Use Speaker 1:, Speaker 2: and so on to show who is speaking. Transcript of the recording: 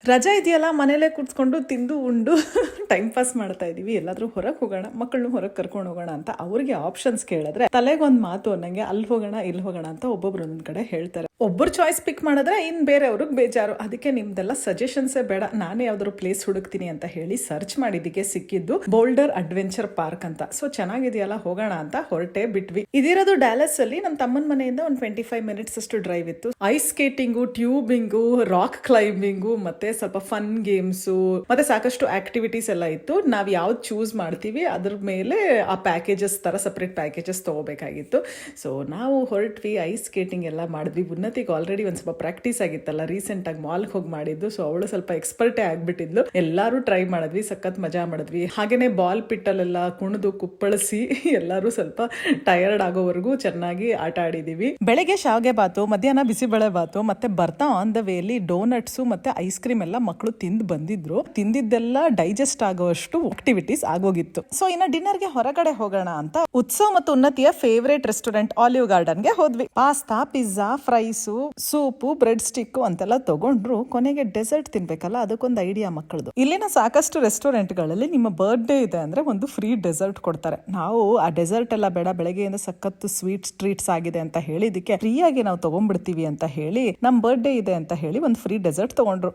Speaker 1: ರಜಾ ಇದೆಯಲ್ಲ, ಮನೇಲೇ ಕೂತ್ಕೊಂಡು ತಿಂದು ಉಂಡು ಟೈಮ್ ಪಾಸ್ ಮಾಡ್ತಾ ಇದೀವಿ. ಎಲ್ಲಾದ್ರೂ ಹೊರಗೆ ಹೋಗೋಣ, ಮಕ್ಕಳನ್ನು ಹೊರಗೆ ಕರ್ಕೊಂಡು ಹೋಗೋಣ ಅಂತ ಅವ್ರಿಗೆ ಆಪ್ಷನ್ಸ್ ಕೇಳಿದ್ರೆ ತಲೆಗೊಂದು ಮಾತು ಅನ್ನಂಗೆ ಅಲ್ಲಿ ಹೋಗೋಣ ಇಲ್ಲಿ ಹೋಗೋಣ ಅಂತ ಒಬ್ಬೊಬ್ರು ಒಂದೊಂದ್ ಕಡೆ ಹೇಳ್ತಾರೆ. ಒಬ್ಬರು ಚಾಯ್ಸ್ ಪಿಕ್ ಮಾಡಿದ್ರೆ ಇನ್ ಬೇರೆ ಅವ್ರಿಗೆ ಬೇಜಾರು. ಅದಕ್ಕೆ ನಿಮ್ದೆಲ್ಲ ಸಜೆಷನ್ಸೇ ಬೇಡ, ನಾನೇ ಯಾವ್ದಾದ್ರು ಪ್ಲೇಸ್ ಹುಡುಕ್ತೀನಿ ಅಂತ ಹೇಳಿ ಸರ್ಚ್ ಮಾಡಿದ್ದಕ್ಕೆ ಸಿಕ್ಕಿದ್ದು ಬೋಲ್ಡರ್ ಅಡ್ವೆಂಚರ್ ಪಾರ್ಕ್ ಅಂತ. ಸೊ ಚೆನ್ನಾಗಿದೆಯಲ್ಲ, ಹೋಗೋಣ ಅಂತ ಹೊರಟೆ ಬಿಟ್ವಿ. ಇದಿರೋದು ಡ್ಯಾಲಸ್ ಅಲ್ಲಿ. ನಮ್ಮ ತಮ್ಮನ ಮನೆಯಿಂದ ಒಂದು 25 ಮಿನಿಟ್ಸ್ ಅಷ್ಟು ಡ್ರೈವ್ ಇತ್ತು. ಐಸ್ ಸ್ಕೇಟಿಂಗು, ಟ್ಯೂಬಿಂಗು, ರಾಕ್ ಕ್ಲೈಂಬಿಂಗು, ಮತ್ತೆ ಸ್ವಲ್ಪ ಫನ್ ಗೇಮ್ಸು, ಮತ್ತೆ ಸಾಕಷ್ಟು ಆಕ್ಟಿವಿಟೀಸ್ ಎಲ್ಲ ಇತ್ತು. ನಾವ್ ಯಾವ್ದು ಚೂಸ್ ಮಾಡ್ತೀವಿ ಅದ್ರ ಮೇಲೆ ಆ ಪ್ಯಾಕೇಜಸ್ ತರ ಸಪರೇಟ್ ಪ್ಯಾಕೇಜಸ್ ತಗೋಬೇಕಾಗಿತ್ತು. ಸೊ ನಾವು ಹೊರಟ್ವಿ, ಐಸ್ ಸ್ಕೇಟಿಂಗ್ ಎಲ್ಲ ಮಾಡಿದ್ವಿ. ಉನ್ನತಿಗೆ ಆಲ್ರೆಡಿ ಒಂದ್ ಸ್ವಲ್ಪ ಪ್ರಾಕ್ಟೀಸ್ ಆಗಿತ್ತಲ್ಲ, ರೀಸೆಂಟ್ ಆಗಿ ಮಾಲ್ಗೆ ಹೋಗಿ ಮಾಡಿದ್ದು. ಸೊ ಅವಳು ಸ್ವಲ್ಪ ಎಕ್ಸ್ಪರ್ಟೇ ಆಗ್ಬಿಟ್ಟಿದ್ಲು. ಎಲ್ಲಾರು ಟ್ರೈ ಮಾಡಿದ್ವಿ, ಸಖತ್ ಮಜಾ ಮಾಡಿದ್ವಿ. ಹಾಗೇನೆ ಬಾಲ್ ಪಿಟ್ಟಲ್ಲೆಲ್ಲ ಕುಣಿದು ಕುಪ್ಪಳಿಸಿ ಎಲ್ಲರೂ ಸ್ವಲ್ಪ ಟಯರ್ಡ್ ಆಗೋವರೆಗೂ ಚೆನ್ನಾಗಿ ಆಟ ಆಡಿದೀವಿ. ಬೆಳಗ್ಗೆ ಶಾವಿಗೆ ಬಾತು, ಮಧ್ಯಾಹ್ನ ಬಿಸಿಬೇಳೆ ಬಾತು, ಮತ್ತೆ ಬರ್ತಾ ಆನ್ ದ ವೇಲಿ ಡೋನಟ್ಸ್ ಮತ್ತೆ ಐಸ್ ಕ್ರೀಮ್ ಎಲ್ಲ ಮಕ್ಕಳು ತಿಂದು ಬಂದಿದ್ರು. ತಿಂದಿದ್ದೆಲ್ಲ ಡೈಜೆಸ್ಟ್ ಆಗುವಷ್ಟು ಆಕ್ಟಿವಿಟೀಸ್ ಆಗೋಗಿತ್ತು. ಸೊ ಇನ್ನ ಡಿನ್ನರ್ಗೆ ಹೊರಗಡೆ ಹೋಗೋಣ ಅಂತ ಉತ್ಸವ ಮತ್ತು ಉನ್ನತಿಯ ಫೇವರೇಟ್ ರೆಸ್ಟೋರೆಂಟ್ ಆಲಿವ್ ಗಾರ್ಡನ್ಗೆ ಹೋದ್ವಿ. Pasta, pizza, fries, soup, bread stick ಅಂತೆಲ್ಲ ತಗೊಂಡ್ರು. ಕೊನೆಗೆ ಡೆಸರ್ಟ್ ತಿನ್ಬೇಕಲ್ಲ, ಅದಕ್ಕೊಂದು ಐಡಿಯಾ ಮಕ್ಕಳದು. ಇಲ್ಲಿನ ಸಾಕಷ್ಟು ರೆಸ್ಟೋರೆಂಟ್ಗಳಲ್ಲಿ ನಿಮ್ಮ ಬರ್ತ್ಡೇ ಇದೆ ಅಂದ್ರೆ ಒಂದು ಫ್ರೀ ಡೆಸರ್ಟ್ ಕೊಡ್ತಾರೆ. ನಾವು ಆ ಡೆಸರ್ಟ್ ಎಲ್ಲ ಬೇಡ, ಬೆಳಗ್ಗೆಯಿಂದ ಸಖತ್ತು ಸ್ವೀಟ್ ಟ್ರೀಟ್ಸ್ ಆಗಿದೆ ಅಂತ ಹೇಳಿದಕ್ಕೆ ಫ್ರೀಯಾಗಿ ನಾವು ತಗೊಂಡ್ಬಿಡ್ತೀವಿ ಅಂತ ಹೇಳಿ, ನಮ್ ಬರ್ತ್ಡೇ ಇದೆ ಅಂತ ಹೇಳಿ ಒಂದು ಫ್ರೀ ಡೆಸರ್ಟ್ ತಗೊಂಡ್ರು.